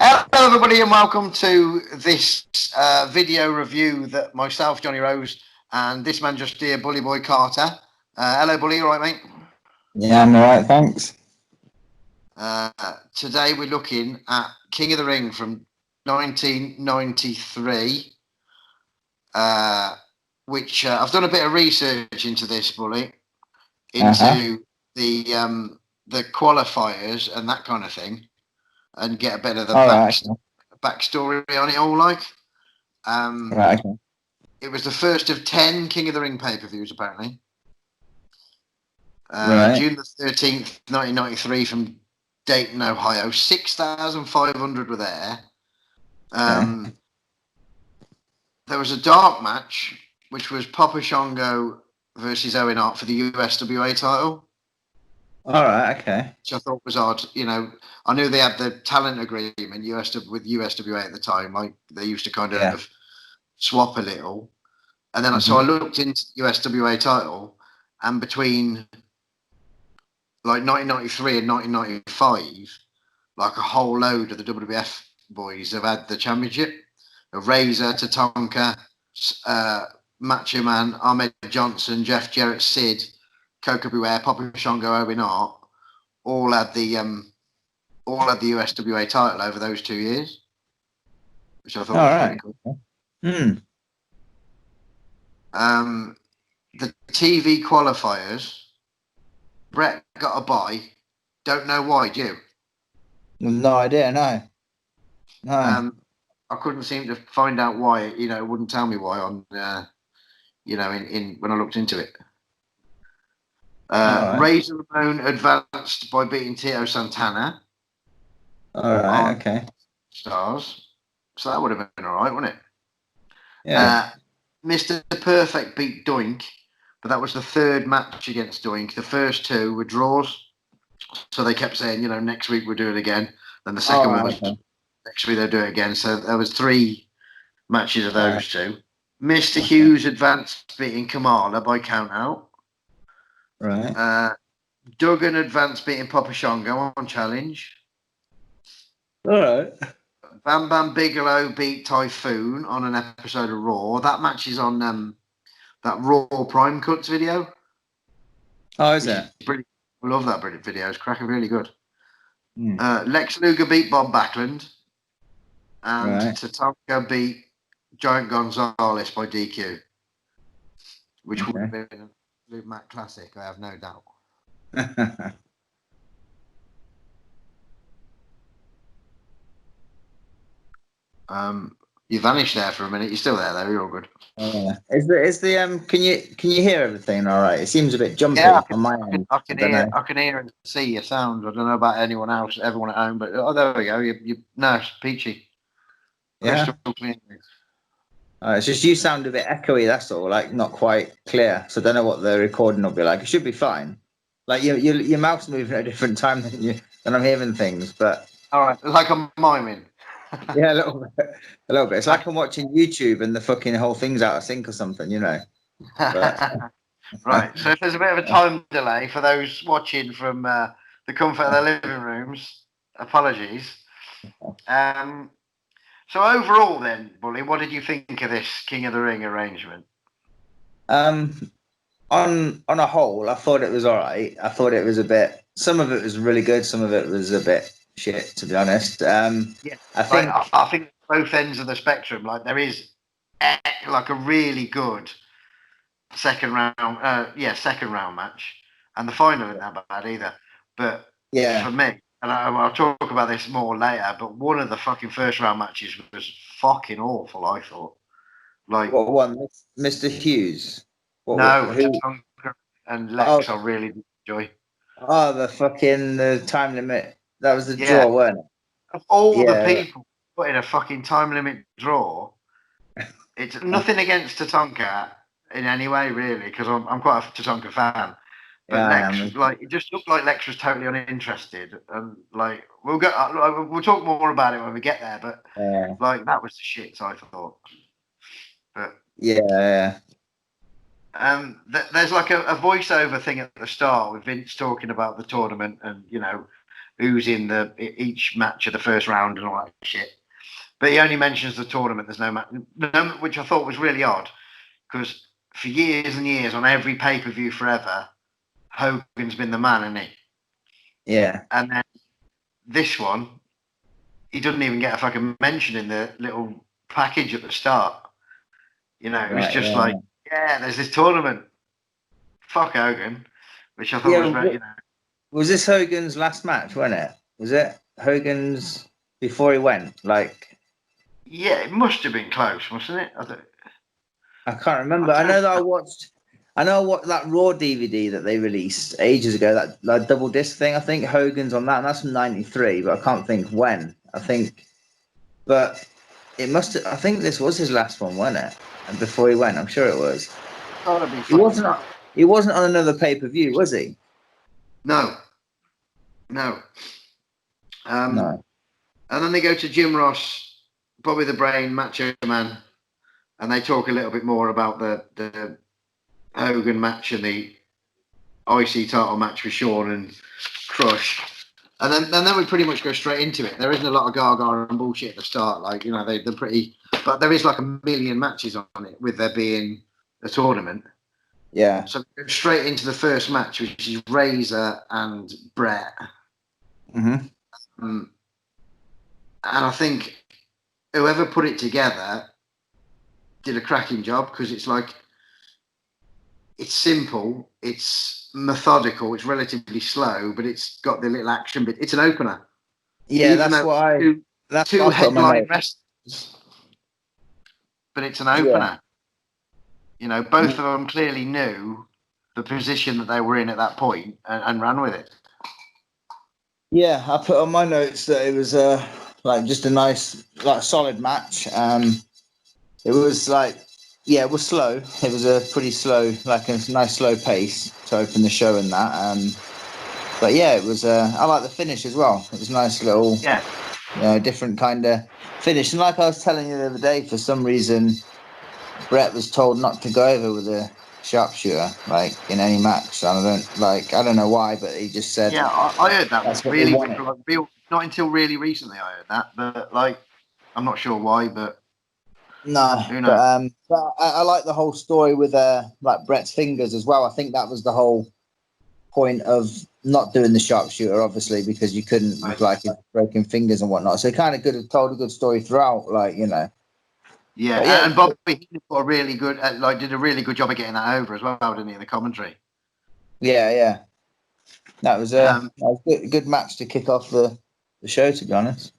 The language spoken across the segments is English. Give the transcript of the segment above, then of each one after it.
Hello, everybody, and welcome to this video review that myself, Johnny Rose, and this man just here, Bully Boy Carter. Hello, Bully. You all right, mate? Yeah, I'm all right, thanks. Today we're looking at King of the Ring from 1993, which I've done a bit of research into this, Bully, into the qualifiers and that kind of thing, and get a bit of the backstory on it all, like. Right, okay. It was the first of 10 King of the Ring pay-per-views, apparently. Right. June the 13th, 1993, from Dayton, Ohio. 6,500 were there. There was a dark match, which was Papa Shango versus Owen Hart for the USWA title. All right, okay. Which I thought was odd. You know, I knew they had the talent agreement with USWA at the time. Like, they used to kind of swap a little. And then so I looked into the USWA title, and between like 1993 and 1995, like a whole load of the WWF boys have had the championship. Razor, Tatanka, Macho Man, Ahmed Johnson, Jeff Jarrett, Sid, Coco Beware, Papa Shango, Owen Hart, all had the USWA title over those 2 years, which I thought was pretty cool. The TV qualifiers, Brett got a bye. Don't know why, do you? No idea, no. I couldn't seem to find out why. You know, it wouldn't tell me why on, in when I looked into it. Razor Ramon advanced by beating Tito Santana. All right, okay. Stars. So that would have been all right, wouldn't it? Yeah. Mr. Perfect beat Doink, but that was the third match against Doink. The first two were draws. So they kept saying, you know, next week we'll do it again. Then the second one was next week they'll do it again. So there was 3 matches of those two. Mr. Hughes advanced beating Kamala by count out. Right. Duggan advanced beating Papa Shango on challenge. All right. Bam Bam Bigelow beat Typhoon on an episode of Raw. That match is on that Raw Prime Cuts video. Oh, is it? Brilliant. I love that brilliant video. It's cracking really good. Lex Luger beat Bob Backlund. And Tatanka beat Giant Gonzalez by DQ. Which would have been a Luke Mac classic, I have no doubt. You vanished there for a minute. You're still there though. You're all good. Is the can you hear everything all right? It seems a bit jumpy on my end. I can hear and see your sound. I don't know about anyone else, everyone at home, but there we go. No, it's peachy. Yeah. It's just you sound a bit echoey. That's all. Like not quite clear. So I don't know what the recording will be like. It should be fine. Like your mouth's moving at a different time than I'm hearing things. But all right, like I'm miming. Yeah, a little bit. It's like I'm watching YouTube and the fucking whole thing's out of sync or something, you know. But... Right. So if there's a bit of a time delay for those watching from the comfort of their living rooms, apologies. So overall, then, Bully, what did you think of this King of the Ring arrangement? On a whole, I thought it was all right. I thought it was a bit. Some of it was really good. Some of it was a bit shit, to be honest. I think both ends of the spectrum. Like there is like a really good second round match, and the final isn't that bad either. But for me, and I'll talk about this more later, but one of the fucking first round matches was fucking awful, I thought. Like what one, Mr. Hughes? Tatanka and Lex, I really enjoy. Oh, the time limit. That was the draw, weren't it? Of all the people put in a fucking time limit draw, it's nothing against Tatanka in any way, really, because I'm quite a Tatanka fan. But Lex, like, it just looked like Lex was totally uninterested, and like we'll talk more about it when we get there. But like that was the shit, I thought. But there's like a voiceover thing at the start with Vince talking about the tournament, and you know, who's in each match of the first round and all that shit. But he only mentions the tournament. There's no match, which I thought was really odd, because for years and years on every pay-per-view forever, Hogan's been the man, hasn't he? Yeah. And then this one, he doesn't even get a fucking mention in the little package at the start. You know, it was just like, there's this tournament. Fuck Hogan, which I thought was very, you know. Was this Hogan's last match, wasn't it? Was it Hogan's before he went? Like, yeah, it must have been close, mustn't it? I can't remember. I know I watched that Raw DVD that they released ages ago, that double disc thing. I think Hogan's on that, and that's from '93, but I can't think when. But it must have, I think this was his last one, wasn't it? And before he went, I'm sure it was. He wasn't on another pay-per-view, was he? No. No. And then they go to Jim Ross, Bobby the Brain, Macho Man, and they talk a little bit more about the Hogan match and the IC title match with Shawn and Crush. And then we pretty much go straight into it. There isn't a lot of gaga and bullshit at the start. Like, you know, they're pretty... But there is like a million matches on it, with there being a tournament. Yeah. So we go straight into the first match, which is Razor and Brett. Mm-hmm. And I think whoever put it together did a cracking job, because it's like... It's simple, it's methodical, it's relatively slow, but it's got the little action bit. It's an opener. Yeah, Even that's why. Two headline wrestlers, but it's an opener. Yeah. You know, both of them clearly knew the position that they were in at that point and ran with it. Yeah, I put on my notes that it was like just a nice, like solid match. It was like. Yeah, it was slow. It was a pretty slow, like a nice slow pace to open the show and that. But yeah, it was. I like the finish as well. It was a nice little, different kind of finish. And like I was telling you the other day, for some reason, Brett was told not to go over with a sharpshooter, like in any match. I don't know why, but he just said. Yeah, I heard that. That's really, not until really recently I heard that, but like, I'm not sure why, but. No, but I like the whole story with like Brett's fingers as well. I think that was the whole point of not doing the sharpshooter, obviously, because you couldn't with like broken fingers and whatnot. So kind of told a good story throughout, like, you know. Yeah, and Bobby did a really good job of getting that over as well, didn't he, in the commentary? Yeah. That was a good match to kick off the show, to be honest.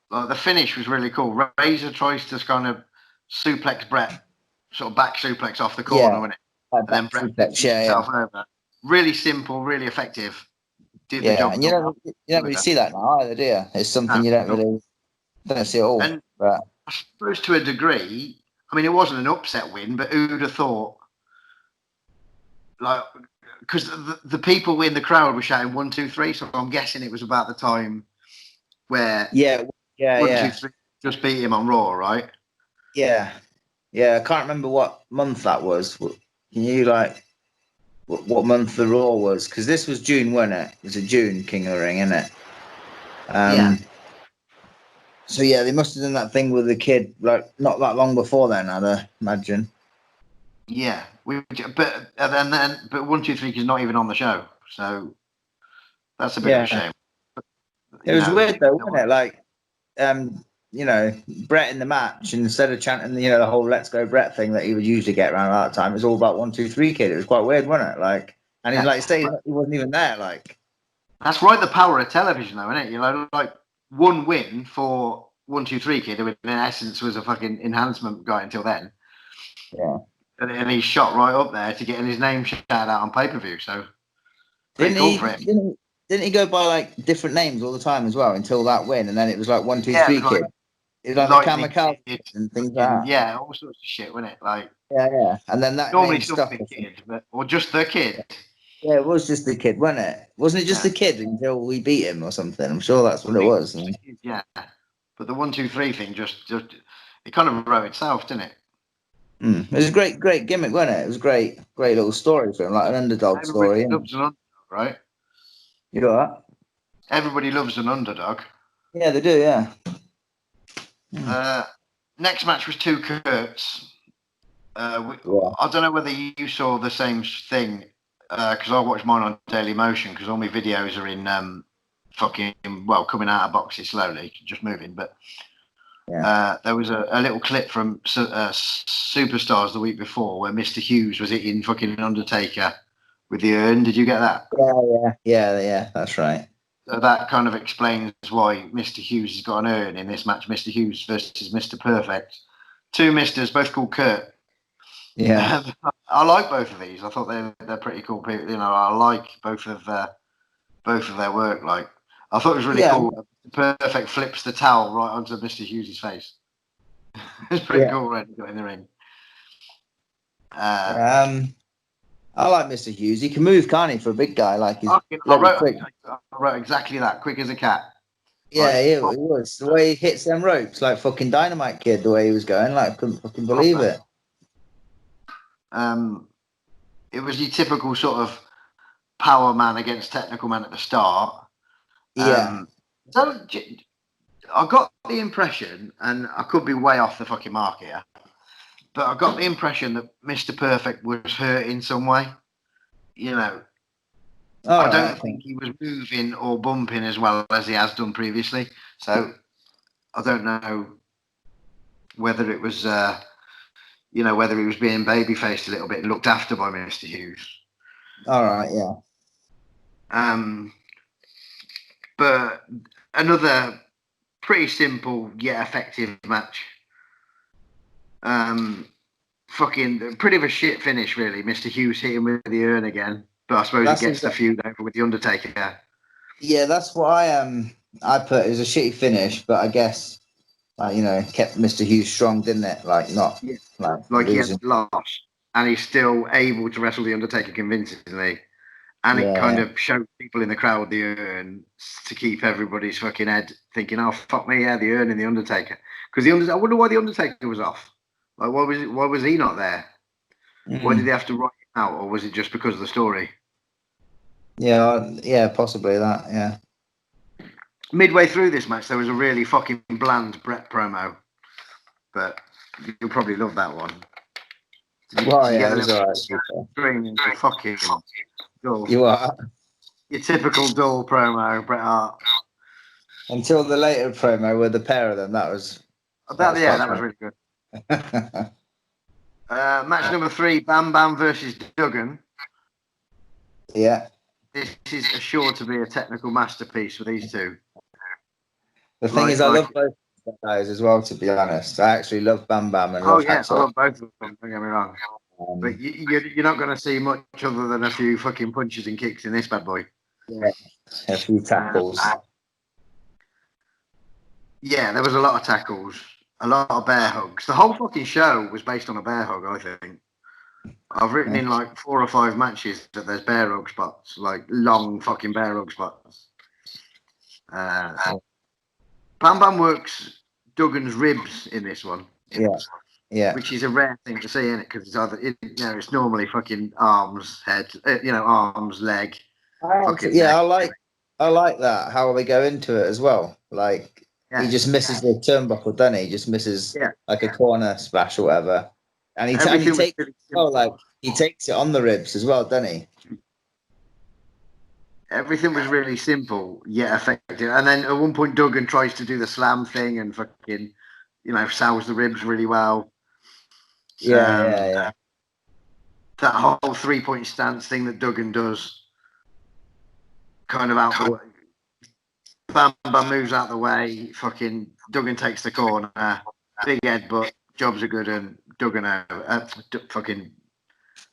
Like, the finish was really cool. Razor tries to kind of suplex Brett, sort of back suplex off the corner, wasn't it? And then Brett puts himself over. Really simple, really effective. Did the job. And you don't really see that now either, do you? It's something you don't see at all. And I suppose to a degree, I mean, it wasn't an upset win, but who'd have thought? Like, because the people in the crowd were shouting 1, 2, 3, so I'm guessing it was about the time where 1, 2, 3 just beat him on Raw, right? Yeah. I can't remember what month that was. Can you what month the Raw was? Because this was June, wasn't it? It was a June King of the Ring, isn't it? So yeah, they must have done that thing with the kid like not that long before then, I'd imagine. Yeah, but 1, 2, 3 is not even on the show, so that's a bit of a shame. It was weird though, wasn't it? Like, Brett in the match, and instead of chanting, the whole "Let's Go Brett" thing that he would usually get around at that time, it was all about 1, 2, 3 kid. It was quite weird, wasn't it? Like, and he's like saying he wasn't even there. Like, that's right. The power of television, though, isn't it? Like one win for 1, 2, 3 kid, who in essence was a fucking enhancement guy until then. Yeah. And he shot right up there to getting his name shouted out on pay-per-view. So didn't he go by like different names all the time as well until that win, and then it was like 1, 2, 3 kid. It was like the kamikaze and things like that. Yeah, all sorts of shit, wasn't it? Like and then that normally stuff the kid, or just the kid. Yeah, it was just the kid, wasn't it? Wasn't it just the kid until we beat him or something? I'm sure that's what it was. Yeah, but the 1, 2, 3 thing just it kind of wrote itself, didn't it? It was a great gimmick, wasn't it? It was a great little story for him, like an underdog story. Right? You know that? Everybody loves an underdog. Yeah, they do. Yeah. Next match was two Kurts. Yeah. I don't know whether you saw the same thing because I watched mine on Daily Motion because all my videos are in coming out of boxes slowly, just moving. But there was a little clip from Superstars the week before where Mr. Hughes was hitting fucking Undertaker with the urn. Did you get that? Yeah. That's right. So that kind of explains why Mr. Hughes has got an urn in this match. Mr. Hughes versus Mr. Perfect. Two Misters, both called Kurt. Yeah. I like both of these. I thought they're pretty cool people. You know, I like both of their work. Like, I thought it was really cool. Perfect flips the towel right onto Mr. Hughes' face. It's pretty cool when he got in the ring. I like Mr. Hughes. He can move, can't he, for a big guy? Like he's quick. I wrote exactly that. Quick as a cat. Yeah, it was. The way he hits them ropes, like fucking Dynamite Kid, the way he was going, like I couldn't fucking believe it. It was your typical sort of power man against technical man at the start. So I got the impression, and I could be way off the fucking mark here, but I got the impression that Mr. Perfect was hurt in some way. You know, I don't think he was moving or bumping as well as he has done previously. So I don't know whether it was, whether he was being baby-faced a little bit and looked after by Mr. Hughes. All right, yeah. But another pretty simple yet effective match. Fucking pretty of a shit finish, really. Mr. Hughes hitting with the urn again, but I suppose he gets the feud over with the Undertaker. Yeah, that's what I put. It was a shitty finish, but I guess kept Mr. Hughes strong, didn't it? Like not like he had lost, and he's still able to wrestle the Undertaker convincingly. And it kind of showed people in the crowd the urn to keep everybody's fucking head thinking, "Oh fuck me, yeah, the urn and the Undertaker." Because I wonder why the Undertaker was off. Like, why was he not there? Why did they have to write him out, or was it just because of the story? Yeah, possibly that. Yeah. Midway through this match, there was a really fucking bland Brett promo, but you'll probably love that one. Well, yeah, it was alright. Fucking dull. You are. Your typical dull promo, Bret Hart. Until the later promo with the pair of them, that was really good. Match number 3, Bam Bam versus Duggan. Yeah. This is assured to be a technical masterpiece for these two. The thing is, I love both guys as well, to be honest. I actually love Bam Bam and love I love both of them, don't get me wrong. But you're not going to see much other than a few fucking punches and kicks in this bad boy. Yeah, a few tackles. Yeah, there was a lot of tackles, a lot of bear hugs. The whole fucking show was based on a bear hug, I think. I've written in like 4 or 5 matches that there's bear hug spots, like long fucking bear hug spots. Bam Bam works Duggan's ribs in this one. Yeah. Which is a rare thing to see, isn't it? Because it's normally fucking arms, head, arms, leg. I like that. How they go into it as well. Like he just misses the turnbuckle, doesn't he? He just misses like a corner splash or whatever. And he takes it on the ribs as well, doesn't he? Everything was really simple yet effective. And then at one point, Duggan tries to do the slam thing and fucking, sells the ribs really well. Yeah. That whole 3-point stance thing that Duggan does, kind of out the way. Bam Bam moves out the way. Fucking Duggan takes the corner. Big headbutt. Jobs are good, and Duggan over. Fucking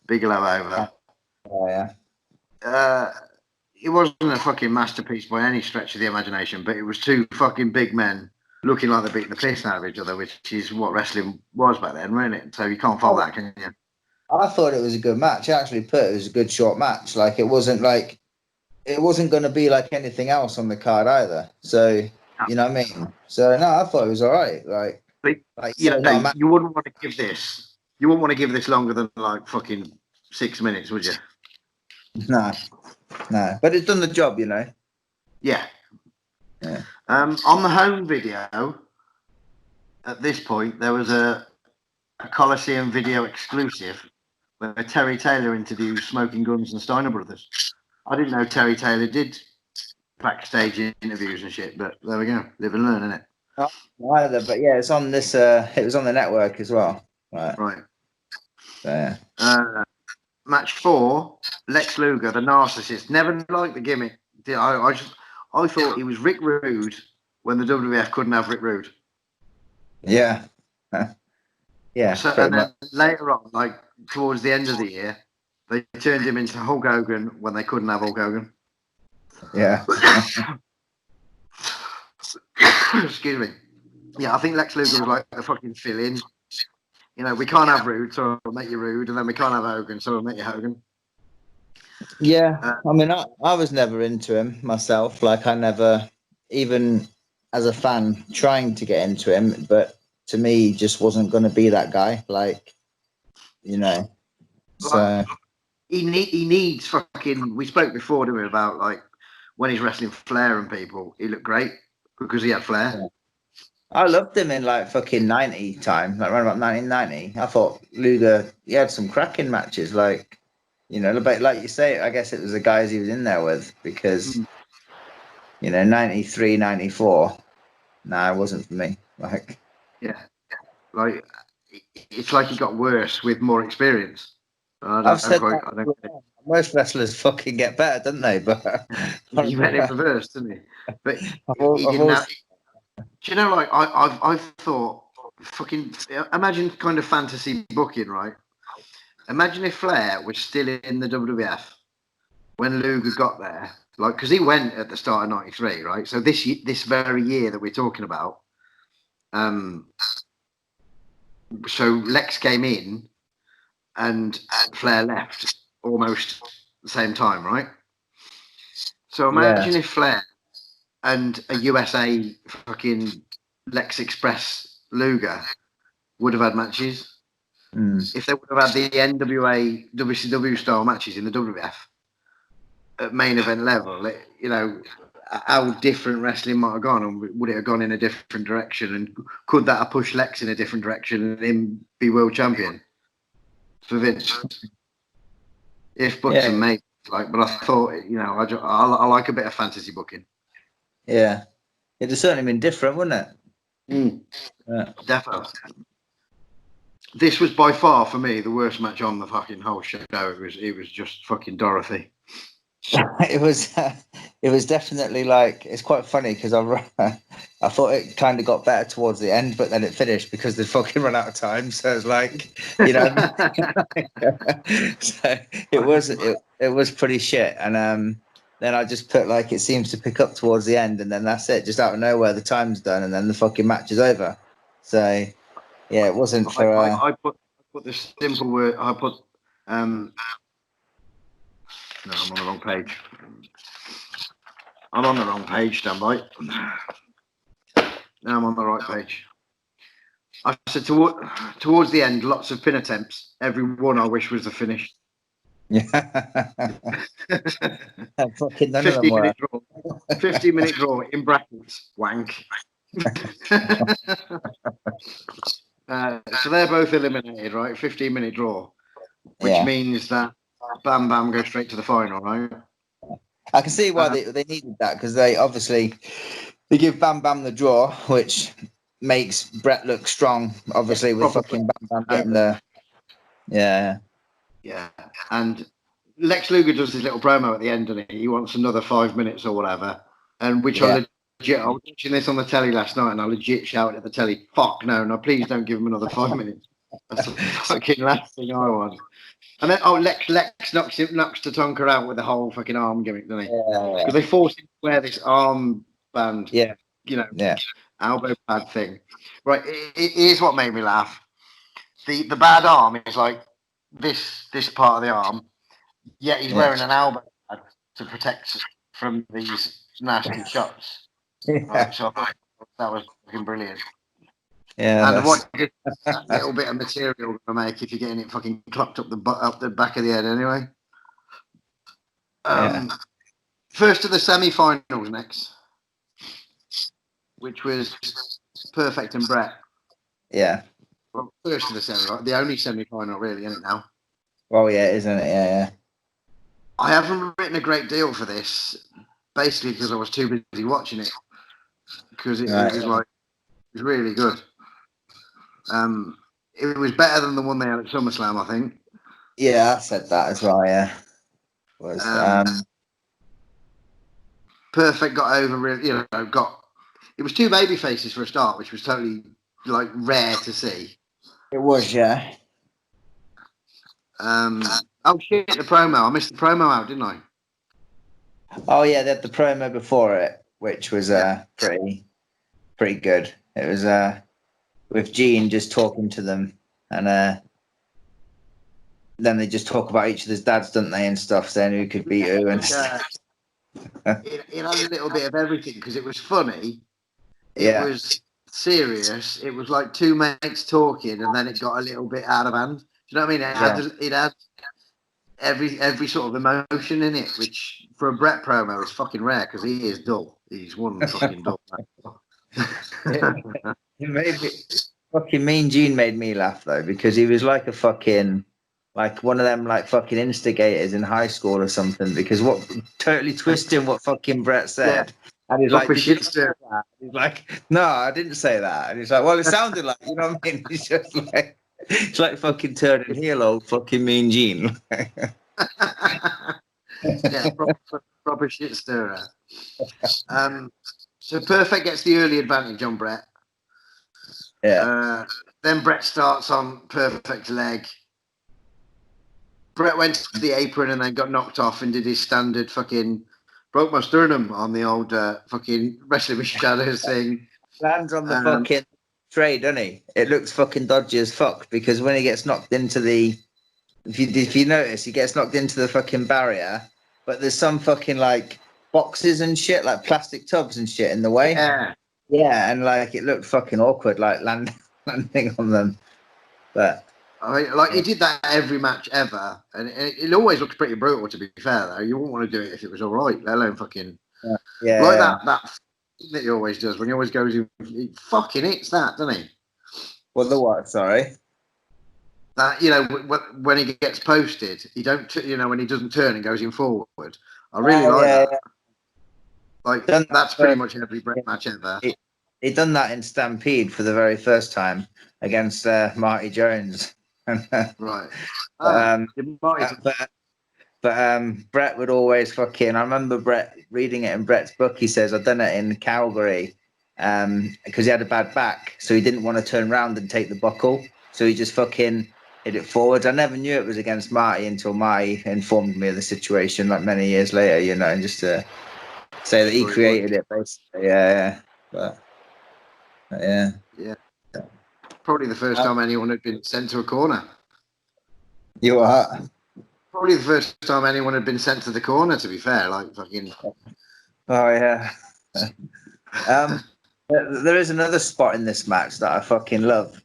Bigelow over. Oh yeah. It wasn't a fucking masterpiece by any stretch of the imagination, but it was two fucking big men looking like they're beating the piss out of each other, which is what wrestling was back then, wasn't it? So you can't fault that, can you? I thought it was a good match. I actually put it was a good short match. Like it wasn't going to be like anything else on the card either. So you know what I mean. So no, I thought it was all right. You wouldn't want to give this. You wouldn't want to give this longer than like fucking 6 minutes, would you? No. But it's done the job, Yeah, Yeah. On the home video, at this point, there was a Coliseum video exclusive where Terry Taylor interviews Smoking Guns and Steiner Brothers. I didn't know Terry Taylor did backstage interviews and shit, but there we go. Live and learn, innit? Not either, but yeah, it's on this. It was on the network as well. Right. So, yeah. Match 4, Lex Luger, the narcissist. Never liked the gimmick. I thought he was Rick Rude when the WWF couldn't have Rick Rude. Yeah. Yeah. So, and then later on, like towards the end of the year, they turned him into Hulk Hogan when they couldn't have Hulk Hogan. Yeah. Excuse me. Yeah, I think Lex Luger was like the fucking fill-in. You know, we can't have Rude, so I'll make you Rude, and then we can't have Hogan, so I'll make you Hogan. Yeah, I mean, I was never into him myself. Like, I never, even as a fan, trying to get into him, but to me, he just wasn't going to be that guy. Like, you know, so he needs fucking. We spoke before, didn't we, about like when he's wrestling Flair and people, he looked great because he had flair. Yeah. I loved him in like fucking 90 time, like around about 1990. I thought Luger, he had some cracking matches, like, you know, but like you say, I guess it was the guys he was in there with because, you know, 93, 94, nah, it wasn't for me. Like, yeah, like it's like he got worse with more experience. I've said most wrestlers fucking get better, don't they? But he went in reverse, didn't he? But he didn't have, do you know, like I've thought, fucking imagine kind of fantasy booking, right? Imagine if Flair was still in the WWF when Luger got there, like because he went at the start of '93, right? So this very year that we're talking about, so Lex came in and Flair left almost the same time, right? So imagine if Flair and a USA fucking Lex Express Luger would have had matches. If they would have had the NWA WCW style matches in the WWF at main event level, you know, how different wrestling might have gone, and would it have gone in a different direction, and could that have pushed Lex in a different direction and him be world champion for Vince? If buts and mates, like, but I thought, you know, I like a bit of fantasy booking. Yeah, it'd have certainly been different, wouldn't it? Yeah. Definitely. This was by far for me the worst match on the fucking whole show. It was just fucking Dorothy. It was definitely like, it's quite funny because I thought it kind of got better towards the end, but then it finished because they fucking run out of time. So it's like, you know, so it was pretty shit. And then I just put like, it seems to pick up towards the end, and then that's it. Just out of nowhere, the time's done, and then the fucking match is over. So yeah, it wasn't for. I put the simple word. I put no, I'm on the wrong page. I'm on the wrong page, stand by. Now I'm on the right page. I said towards the end, lots of pin attempts. Every one I wish was the finish. Yeah. Fucking none of them were. 15-minute draw in brackets. Wank. So they're both eliminated, right? 15-minute draw, which means that Bam Bam goes straight to the final, right? I can see why they needed that, because they obviously give Bam Bam the draw, which makes Brett look strong, obviously, with fucking Bam Bam getting the yeah. And Lex Luger does his little promo at the end, and he wants another 5 minutes or whatever, and which I was watching this on the telly last night, and I legit shouted at the telly, "Fuck no, please don't give him another 5 minutes." That's the fucking last thing I want. And then Lex knocks Tatanka out with the whole fucking arm gimmick, doesn't he? Because they force him to wear this armband, elbow pad thing. Right, here's what made me laugh. The bad arm is like this part of the arm, yet he's wearing an elbow pad to protect from these nasty shots. Right, so I thought that was fucking brilliant. Yeah, and what that little bit of material going to make if you're getting it fucking clocked up the back of the head anyway. First to the semi-finals next. which was Perfect and Brett. Yeah. Well, first of the semi, the only semi-final, really, isn't it now? Well, yeah, isn't it? Yeah. I haven't written a great deal for this, basically because I was too busy watching it. Because it was really good. It was better than the one they had at SummerSlam, I think. Yeah, I said that as well. Yeah. Perfect got over, really, it was two baby faces for a start, which was totally rare to see. It was, yeah. Oh shit, the promo. I missed the promo out, didn't I? Oh yeah, they had the promo before it, which was pretty good. It was with Gene just talking to them, and then they just talk about each other's dads, don't they, and stuff, saying who could beat who and stuff. It had a little bit of everything because it was funny. It was serious. It was like two mates talking, and then it got a little bit out of hand. Do you know what I mean? It had every sort of emotion in it, which for a Brett promo is fucking rare because he is dull. He's one fucking dull. It made me fucking Mean Gene made me laugh though, because he was like a fucking one of them fucking instigators in high school or something, because what totally twisting what fucking Brett said. Yeah. And he's like, did you say that? He's like, no, I didn't say that. And he's like, well, it sounded like, you know what I mean? He's just like, it's like fucking turning heel, old fucking Mean Gene. Yeah, proper shit stirrer. So Perfect gets the early advantage on Brett. Yeah. Then Brett starts on Perfect's leg. Brett went to the apron and then got knocked off and did his standard fucking broke my sternum on the old fucking Wrestling with Shadows thing. Lands on the fucking tray, doesn't he? It looks fucking dodgy as fuck, because when he gets knocked into the, if you notice, he gets knocked into the fucking barrier, but there's some fucking boxes and shit, like plastic tubs and shit in the way. Yeah, and it looked fucking awkward, landing on them. But I mean, he did that every match ever, and it always looks pretty brutal. To be fair, though, you wouldn't want to do it if it was all right, let alone fucking that he always does when he always goes in. He fucking hits that, doesn't he? Well, the what? Sorry. That when he gets posted, he don't. When he doesn't turn and goes in forward. I really like that. That's pretty much every Brett match ever. He done that in Stampede for the very first time against Marty Jones. Right. But Brett would always fucking. I remember Brett reading it in Brett's book. He says, "I've done it in Calgary because he had a bad back, so he didn't want to turn around and take the buckle, so he just fucking hit it forward." I never knew it was against Marty until Marty informed me of the situation many years later. And just to say that he created it, basically. Yeah. But yeah. Probably the first time anyone had been sent to a corner. You are. Probably the first time anyone had been sent to the corner, to be fair. Fucking. Oh, yeah. There is another spot in this match that I fucking love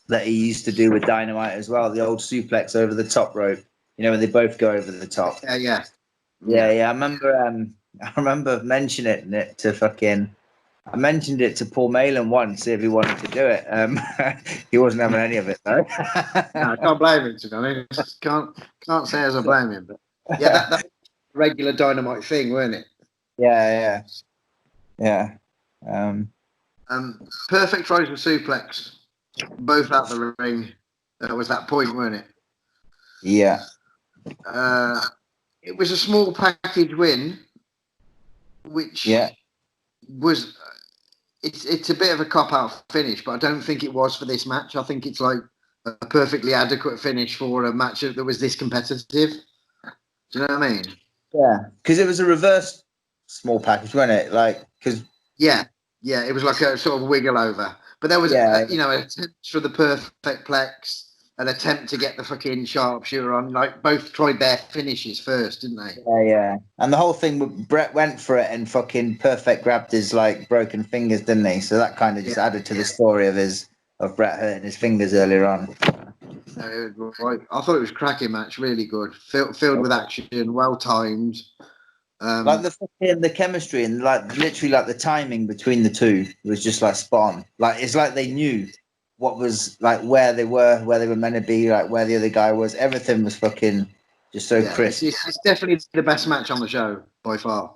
that he used to do with Dynamite as well. The old suplex over the top rope. When they both go over the top. Yeah. I remember mentioning it to fucking. I mentioned it to Paul Malin once if he wanted to do it. He wasn't having any of it though. No, I can't blame him, to be honest. Can't say as I blame him, but yeah, that regular Dynamite thing, weren't it? Yeah. Perfect tries with suplex, both out the ring. That was that point, weren't it? Yeah. It was a small package win, which was. It's a bit of a cop-out finish, but I don't think it was for this match. I think it's a perfectly adequate finish for a match that was this competitive. Do you know what I mean? Yeah, because it was a reverse small package, wasn't it? Yeah, it was like a sort of wiggle over. But there was, an attempt for the perfect plex, an attempt to get the fucking sharpshooter on. Both tried their finishes first, didn't they? Yeah. And the whole thing, Brett went for it and fucking Perfect grabbed his broken fingers, didn't he? So that kind of just added to the story of Brett hurting his fingers earlier on. I thought it was a cracking match, really good, filled with action, well timed. Like the chemistry and like literally like the timing between the two was just like spot on. Like it's like they knew what was like where they were meant to be, like where the other guy was. Everything was fucking just so crisp. It's definitely the best match on the show by far.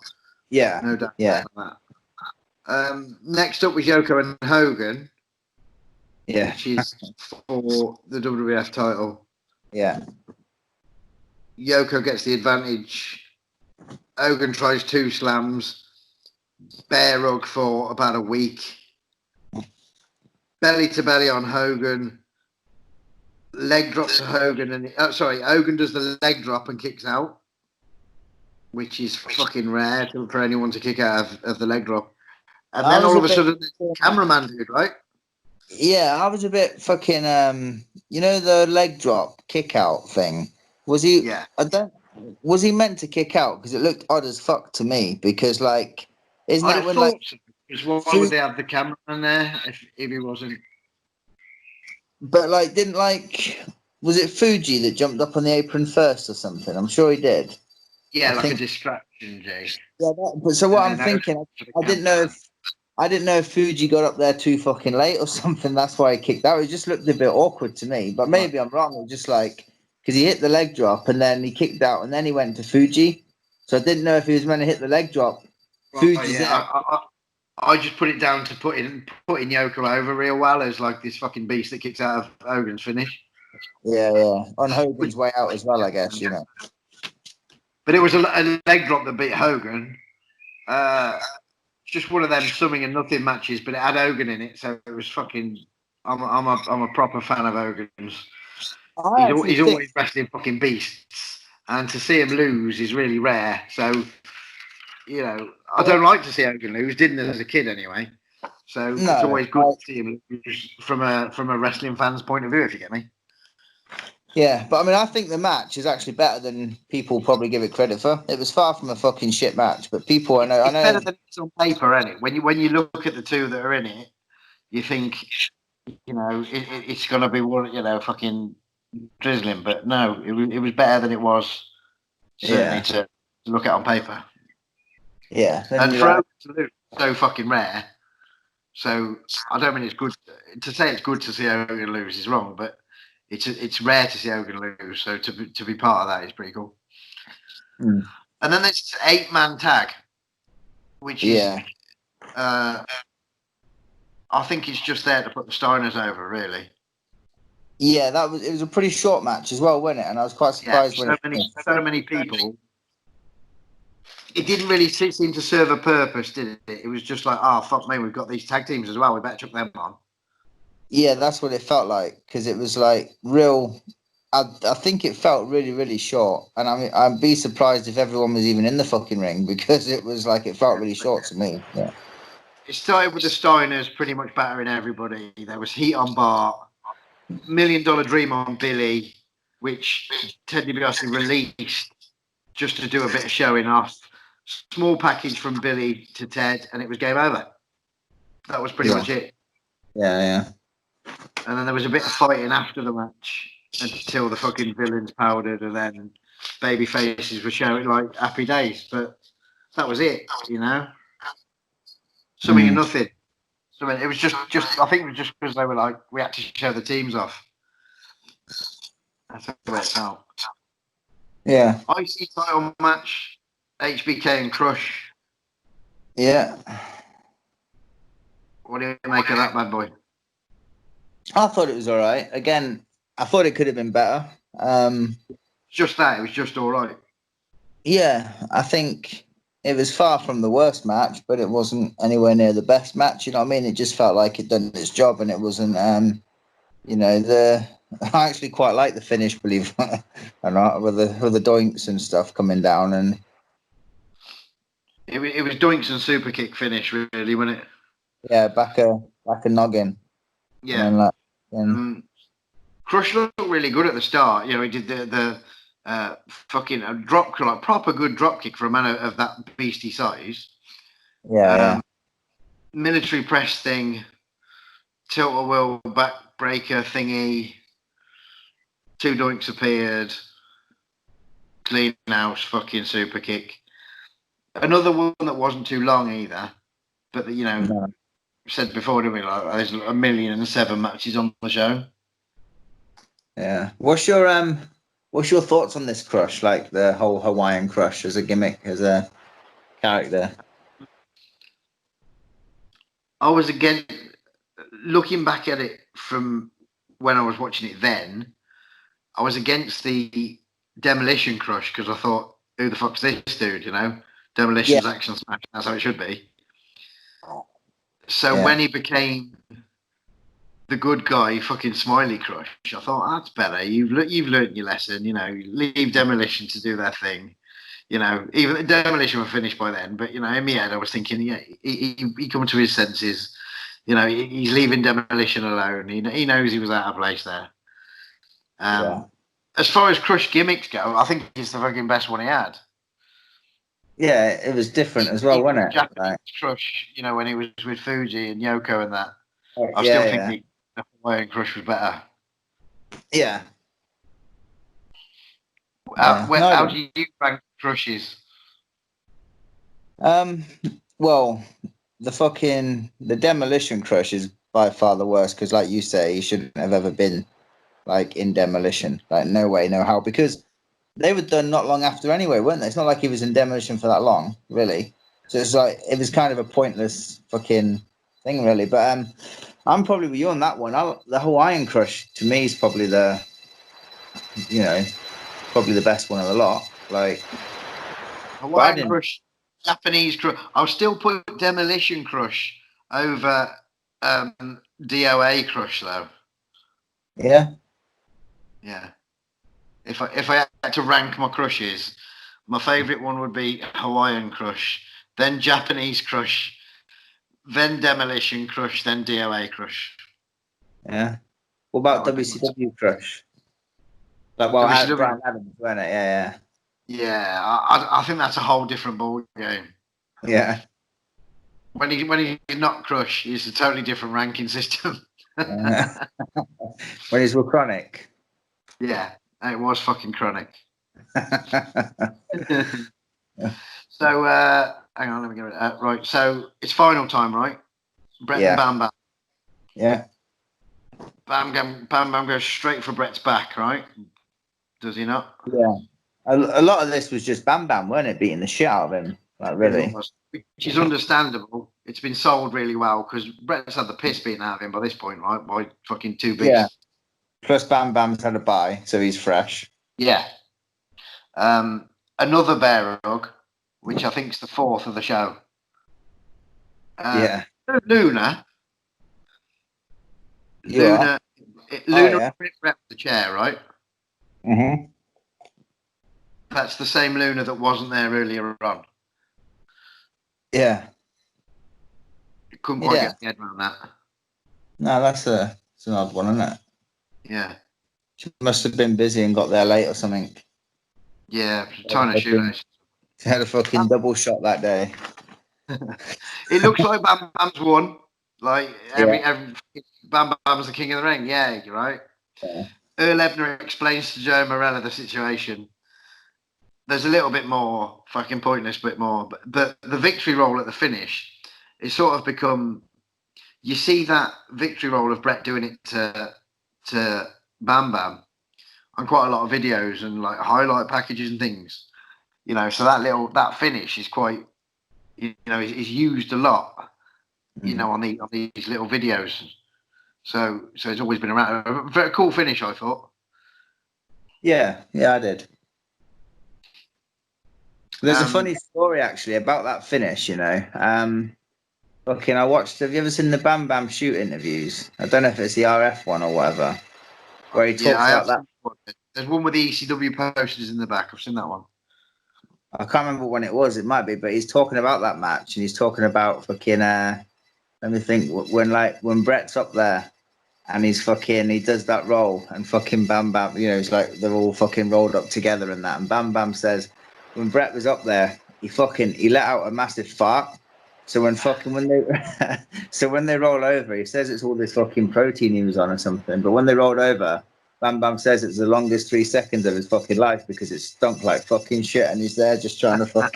Yeah, no doubt yeah. about that. Next up was Yoko and Hogan. Yeah, which is for the WWF title. Yeah. Yoko gets the advantage. Hogan tries 2 slams. Bear hug for about a week. Belly to belly on Hogan. Leg drop to Hogan. And Hogan does the leg drop and kicks out, which is fucking rare for anyone to kick out of the leg drop. And then all of a sudden, the cameraman did, right? Yeah, I was a bit fucking the leg drop kick out thing. Was he? Yeah. Was he meant to kick out? Because it looked odd as fuck to me. Because like, isn't that when like? Because why would they have the cameraman there if he wasn't? But like, was it Fuji that jumped up on the apron first or something? I'm sure he did. Yeah, like a distraction, Jay. Yeah, but so what I'm thinking, I didn't know if Fuji got up there too fucking late or something. That's why he kicked out. It just looked a bit awkward to me. But maybe I'm wrong. It was just like because he hit the leg drop and then he kicked out and then he went to Fuji. So I didn't know if he was meant to hit the leg drop. Fuji's I just put it down to putting Yoko over real well as like this fucking beast that kicks out of Hogan's finish. Yeah, yeah. On Hogan's way out as well, I guess, you know. But it was a leg drop that beat Hogan. Just one of them summing and nothing matches, but it had Hogan in it, so it was fucking. I'm a proper fan of Hogan's. He's always wrestling fucking beasts, and to see him lose is really rare. So, I don't like to see Hogan lose. Didn't as a kid anyway. So it's always good to see him lose from a wrestling fan's point of view, if you get me. Yeah, but I mean, I think the match is actually better than people probably give it credit for. It was far from a fucking shit match, but people, I know, it's better than it's on paper, isn't it? When you look at the two that are in it, you think, it's gonna be one, fucking drizzling. But no, it was better than it was certainly to look at on paper. Yeah, and for Hogan to lose, so fucking rare. So I don't mean it's good to say it's good to see Hogan lose is wrong, but it's rare to see Hogan lose. So to be part of that is pretty cool. Mm. And then there's 8-man tag, which is I think it's just there to put the Steiners over, really. Yeah, it was a pretty short match as well, wasn't it? And I was quite surprised so many people. It didn't really seem to serve a purpose, did it? It was just like, oh fuck me, we've got these tag teams as well. We better chuck them on. Yeah, that's what it felt like because it was like real. I think it felt really, really short, and I mean, I'd be surprised if everyone was even in the fucking ring because it was like it felt really short to me. Yeah. It started with the Steiners pretty much battering everybody. There was heat on Bart, $1 Million Dream on Billy, which Ted DiBiase released just to do a bit of showing off. Small package from Billy to Ted, and it was game over. That was pretty much it. Yeah. And then there was a bit of fighting after the match until the fucking villains powdered, and then baby faces were showing like happy days. But that was it, Something and nothing. So it was just I think it was just because they were like, we had to show the teams off. That's the way it felt. Yeah. IC title match, HBK and Crush. Yeah. What do you make of that, bad boy? I thought it was all right. Again, I thought it could have been better. Just that, it was just all right. Yeah, I think it was far from the worst match, but it wasn't anywhere near the best match. You know what I mean? It just felt like it done its job, and it wasn't. I actually quite like the finish, believe it or not, with the doinks and stuff coming down, and it was doinks and super kick finish, really, wasn't it? Yeah, back a noggin. Yeah. Crush looked really good at the start. He did the fucking drop kick, like proper good drop kick for a man of that beastie size. Yeah. Military press thing, tilt-a-whirl backbreaker thingy. 2 doinks appeared. Clean house fucking super kick. Another one that wasn't too long either, but No. said before, didn't we? Like there's 1,000,007 matches on the show. Yeah. What's your thoughts on this crush? Like the whole Hawaiian crush as a gimmick, as a character? I was again looking back at it from when I was watching it then. I was against the Demolition Crush because I thought, who the fuck's this dude? Demolition's action smash. That's how it should be. So when he became the good guy, fucking Smiley Crush, I thought that's better. You've learned your lesson. Leave Demolition to do their thing. Even Demolition were finished by then, but in my head I was thinking, yeah, he come to his senses. He's leaving Demolition alone. He knows he was out of place there. As far as Crush gimmicks go, I think he's the fucking best one he had. Yeah, it was different as well, wasn't it? Japanese Crush, when he was with Fuji and Yoko and that. I still think the Hawaiian Crush was better. Yeah. How do you rank Crushes? Well, the Demolition Crush is by far the worst because, like you say, he shouldn't have ever been like in Demolition. Like, no way, no how, because they were done not long after anyway, weren't they? It's not like he was in Demolition for that long, really. So it's like it was kind of a pointless fucking thing, really. But I'm probably with you on that one. The Hawaiian Crush to me is probably probably the best one of the lot. Like Hawaiian Crush, Japanese Crush. I'll still put Demolition Crush over DOA Crush though. Yeah. Yeah. If I had to rank my crushes, my favourite one would be Hawaiian Crush, then Japanese Crush, then Demolition Crush, then DOA Crush. Yeah. What about WCW Crush? Like, well, Brian Adams, weren't it? Yeah. Yeah, I think that's a whole different ball game. Yeah. When he's not Crush, it's a totally different ranking system. When he's with Chronic. Yeah, it was fucking Chronic. So, hang on, let me get it. Right, so it's final time, right? Brett and Bam Bam. Yeah. Bam Bam goes straight for Brett's back, right? Does he not? Yeah. A lot of this was just Bam Bam, weren't it? Beating the shit out of him. Like, really. Which is understandable. It's been sold really well because Brett's had the piss beaten out of him by this point, right? By fucking two bigs. Yeah. Plus Bam Bam's had a bye, so he's fresh. Yeah. Another bear hug, which I think is the fourth of the show. Luna. Yeah. Luna ripped Brett the chair, right? Mm-hmm. That's the same Luna that wasn't there earlier on. Yeah. Couldn't quite get my head around that. No, it's an odd one, isn't it? Yeah. She must have been busy and got there late or something. Yeah, tying a shoelace. She had a fucking double shot that day. It looks like Bam Bam's won. Like every Bam Bam's the king of the ring. Yeah, you're right. Yeah. Earl Ebner explains to Joe Morella the situation. There's a little bit more fucking pointless, bit more, but the victory roll at the finish, it's sort of become. You see that victory roll of Brett doing it to Bam Bam on quite a lot of videos and like highlight packages and things, So that finish is quite, is used a lot, on these little videos. So it's always been around. A very cool finish, I thought. Yeah, I did. There's a funny story actually about that finish, I watched. Have you ever seen the Bam Bam shoot interviews? I don't know if it's the RF one or whatever, where he talks about that. There's one with the ECW posters in the back. I've seen that one. I can't remember when it was. It might be, but he's talking about that match, and he's talking about fucking. Let me think. When Brett's up there, and he does that roll, and fucking Bam Bam, it's like they're all fucking rolled up together and that, and Bam Bam says, when Brett was up there, he let out a massive fart. So when they roll over, he says it's all this fucking protein he was on or something. But when they rolled over, Bam Bam says it's the longest 3 seconds of his fucking life because it stunk like fucking shit, and he's there just trying to fuck.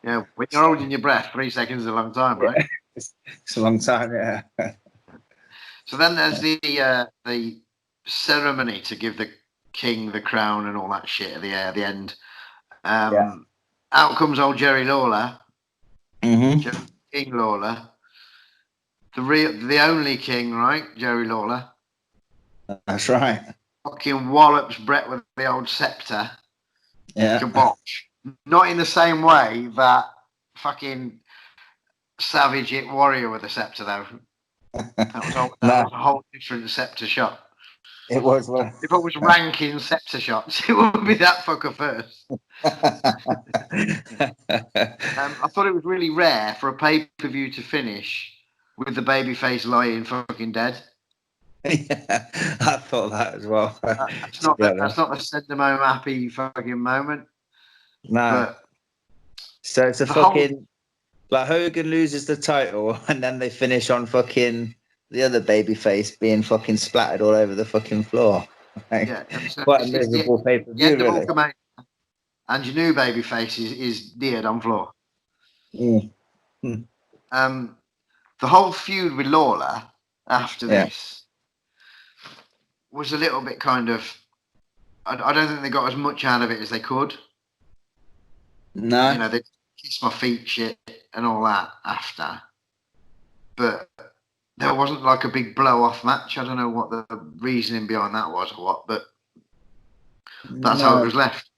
Yeah, when you're holding your breath, 3 seconds is a long time, right? It's a long time, yeah. So then there's the ceremony to give the king the crown and all that shit at the end. Out comes old Jerry Lawler, King Lawler, the only king, right? Jerry Lawler. That's right. Fucking wallops Brett with the old scepter. Yeah. Kabosh. Not in the same way that fucking Savage It Warrior with the scepter, though. That was a whole different scepter shot. It was. If I was ranking scepter shots, it would be that fucker first. I thought it was really rare for a pay-per-view to finish with the babyface lying fucking dead. Yeah, I thought that as well. That's not the send them home happy fucking moment. No. But so it's a fucking like Hogan loses the title and then they finish on fucking the other babyface being fucking splattered all over the fucking floor. Like, yeah, quite a miserable pay-per-view, really. And your new babyface is dead on floor. Mm. The whole feud with Lawler after this was a little bit kind of. I don't think they got as much out of it as they could. No. You know, they kiss my feet shit and all that after. But there wasn't like a big blow-off match. I don't know what the reasoning behind that was or what, but that's how it was left.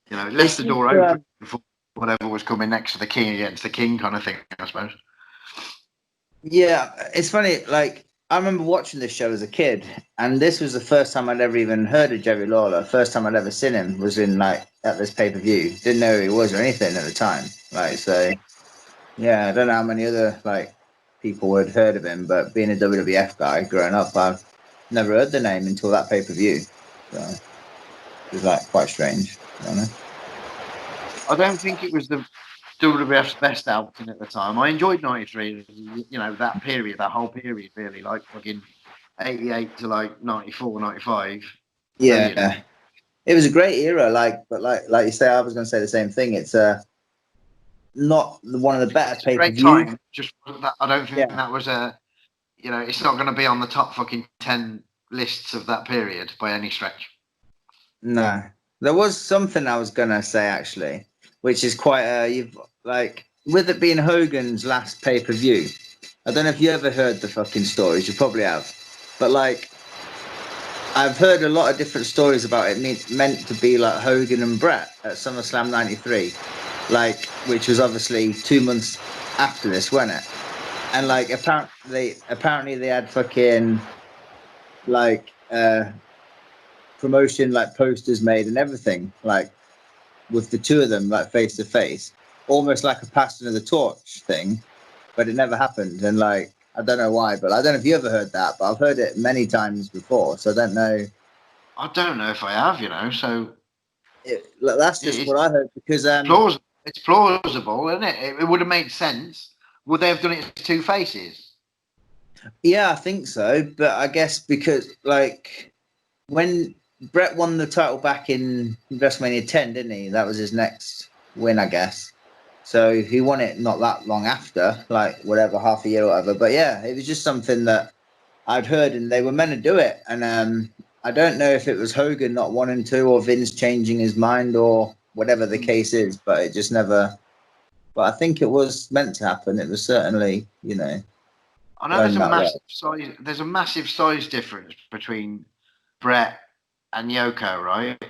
You know, it left the door open for whatever was coming next to the king against the king kind of thing, I suppose. Yeah, it's funny. Like, I remember watching this show as a kid, and this was the first time I'd ever even heard of Jerry Lawler. First time I'd ever seen him was in at this pay-per-view. Didn't know who he was or anything at the time. So yeah, I don't know how many other people had heard of him, but being a WWF guy growing up, I've never heard the name until that pay-per-view. So it was quite strange. I don't think it was the WWF's best outing at the time. I enjoyed '93. You know, that whole period, really, like fucking '88 to 94, 95. Yeah. Brilliant. It was a great era, but like you say, I was going to say the same thing. It's not one of the better pay-per-views. Great time. Just that, I don't think that was it's not going to be on the top fucking 10 lists of that period by any stretch. No, there was something I was going to say actually, which is quite with it being Hogan's last pay-per-view. I don't know if you ever heard the fucking stories. You probably have, but I've heard a lot of different stories about it meant to be like Hogan and Brett at SummerSlam '93, which was obviously 2 months after this, wasn't it? And apparently they had fucking promotion posters made and everything with the two of them face to face, almost like a passing of the torch thing, but it never happened. And I don't know why, but I don't know if you ever heard that, but I've heard it many times before, so I don't know. I don't know if I have, so... that's just what I heard, because... it's plausible, isn't it? It would have made sense. Would they have done it as two faces? Yeah, I think so, but I guess because, when Brett won the title back in WrestleMania 10, didn't he? That was his next win, I guess. So he won it not that long after, half a year or whatever. But yeah, it was just something that I'd heard, and they were meant to do it. And I don't know if it was Hogan not wanting to, or Vince changing his mind, or whatever the case is. But it just never. But I think it was meant to happen. It was certainly, I know there's a massive size difference between Brett and Yoko, right?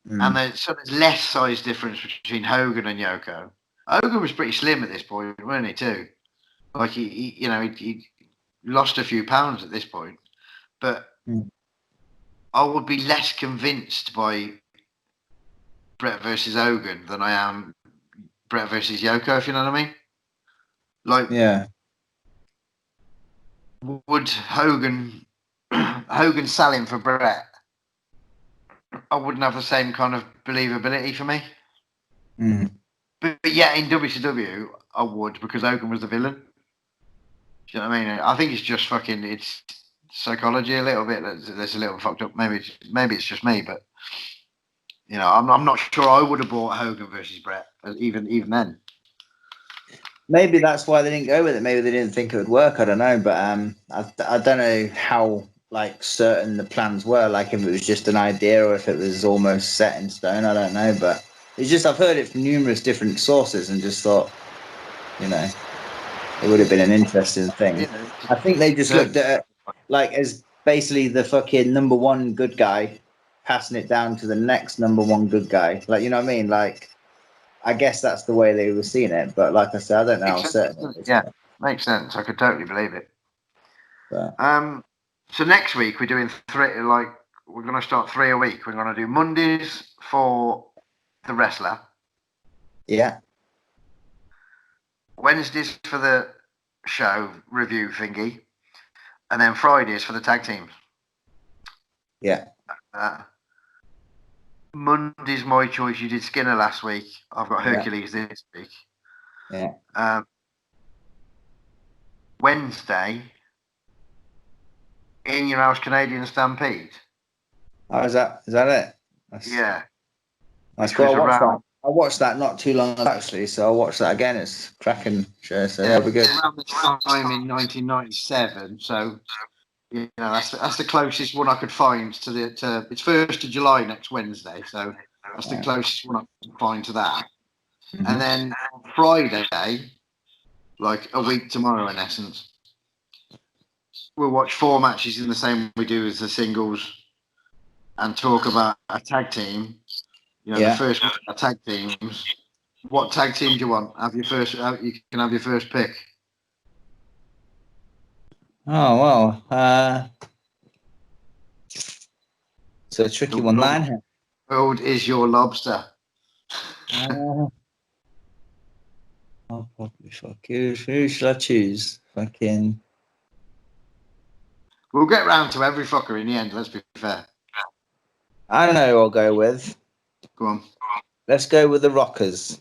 And there's less size difference between Hogan and Yoko. Hogan was pretty slim at this point, wasn't he, too? He lost a few pounds at this point. But I would be less convinced by Brett versus Hogan than I am Brett versus Yoko, if you know what I mean? Yeah. Would Hogan selling for Brett? I wouldn't have the same kind of believability for me. But yet in WCW, I would, because Hogan was the villain. Do you know what I mean? I think it's just fucking. It's psychology a little bit. That's a little fucked up. Maybe it's just me, but you know, I'm not sure I would have bought Hogan versus Brett even then. Maybe that's why they didn't go with it. Maybe they didn't think it would work. I don't know, but I don't know how like certain the plans were. Like if it was just an idea or if it was almost set in stone. I don't know, but it's just I've heard it from numerous different sources and just thought, you know, it would have been an interesting thing. I think they just looked at it like as basically the fucking number one good guy passing it down to the next number one good guy. Like, you know what I mean? Like, I guess that's the way they were seeing it. But like I said, I don't know how certain it is. Yeah, makes sense. I could totally believe it. But, so next week we're doing three. Like we're going to start 3 a week. We're going to do Mondays for the wrestler. Yeah. Wednesdays for the show review thingy, and then Fridays for the tag teams. Yeah. Monday's my choice. You did Skinner last week. I've got Hercules this week. Yeah. Wednesday, In Your House Canadian Stampede. Oh, is that it? Yeah. That's cool. I watched that not too long ago actually, so I'll watch that again. It's cracking show, so that'll be good. Around the time in 1997, so you know that's the closest one I could find to the. It's 1st of July next Wednesday, so that's the closest one I could find to that. Mm-hmm. And then Friday, like a week tomorrow in essence, we'll watch 4 matches in the same we do as the singles, and talk about a tag team. You know, the first tag teams. What tag team do you want? Have your first. You can have your first pick. Oh well, it's a tricky one, man. Old is your lobster. I'll probably fuck you. Who should I choose? Fucking. We'll get round to every fucker in the end. Let's be fair. I don't know who I'll go with. Go on. Let's go with the Rockers.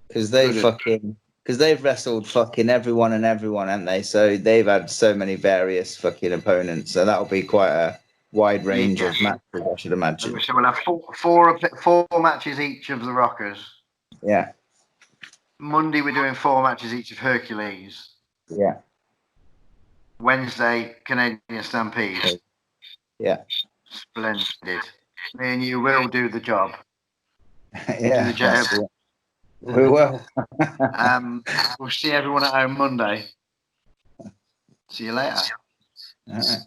Because they've wrestled fucking everyone, haven't they? So they've had so many various fucking opponents. So that'll be quite a wide range of matches, I should imagine. So we'll have four matches each of the Rockers. Yeah. Monday we're doing 4 matches each of Hercules. Yeah. Wednesday, Canadian Stampede. Yeah. Splendid. Me and you will do the job. Yeah. Do the job. We will. We'll see everyone at home Monday. See you later. All right.